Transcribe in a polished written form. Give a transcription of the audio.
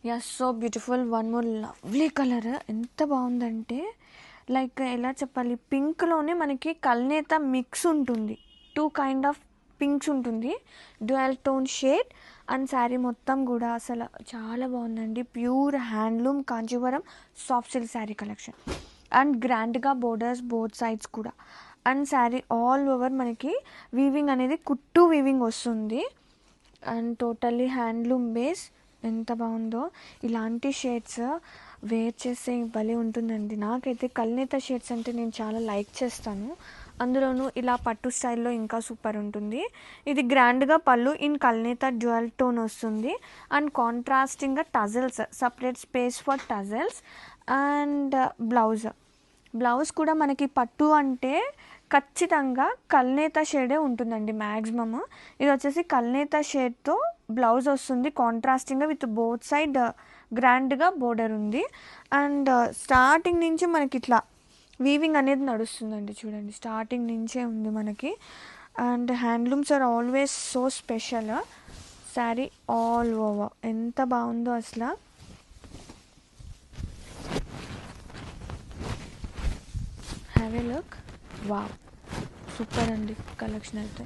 Yeah so beautiful. One more lovely colour. ఎంత బాగుందంటే like ఎలా చెప్పాలి, పింక్లోనే మనకి కల్నేత మిక్స్ ఉంటుంది. 2 కైండ్ ఆఫ్ పింక్స్ ఉంటుంది, dual tone shade. And sari మొత్తం కూడా అసలు చాలా బాగుందండి. Pure handloom Kanjeevaram soft silk sari collection. And గ్రాండ్గా బోర్డర్స్ బోత్ సైడ్స్ కూడా. అండ్ శారీ ఆల్ ఓవర్ మనకి వీవింగ్ అనేది కుట్టు వీవింగ్ వస్తుంది. And totally handloom base. ఎంత బాగుందో. ఇలాంటి షేడ్స్ వేర్ చేస్తే భలే ఉంటుందండి. నాకైతే కల్నేత షేడ్స్ అంటే నేను చాలా లైక్ చేస్తాను. అందులోనూ ఇలా పట్టు స్టైల్లో ఇంకా సూపర్ ఉంటుంది. ఇది గ్రాండ్గా పళ్ళు ఇన్ కల్నేత డ్యూయల్ టోన్ వస్తుంది. అండ్ కాంట్రాస్టింగ్గా tassels, separate space for tassels. And blouse కూడా మనకి పట్టు అంటే ఖచ్చితంగా కల్నేత షేడే ఉంటుందండి మ్యాక్సిమమ్. ఇది వచ్చేసి కల్నేత షేడ్తో బ్లౌజ్ వస్తుంది కాంట్రాస్టింగ్గా విత్ బోత్ సైడ్ గ్రాండ్గా బోర్డర్ ఉంది. అండ్ స్టార్టింగ్ నుంచి మనకి ఇట్లా వీవింగ్ అనేది నడుస్తుందండి. చూడండి స్టార్టింగ్ నుంచే ఉంది మనకి. And handlooms are always so special. Sari all over ఎంత బాగుందో అసలు. Have a look. Wow, super అండి కలెక్షన్ అయితే.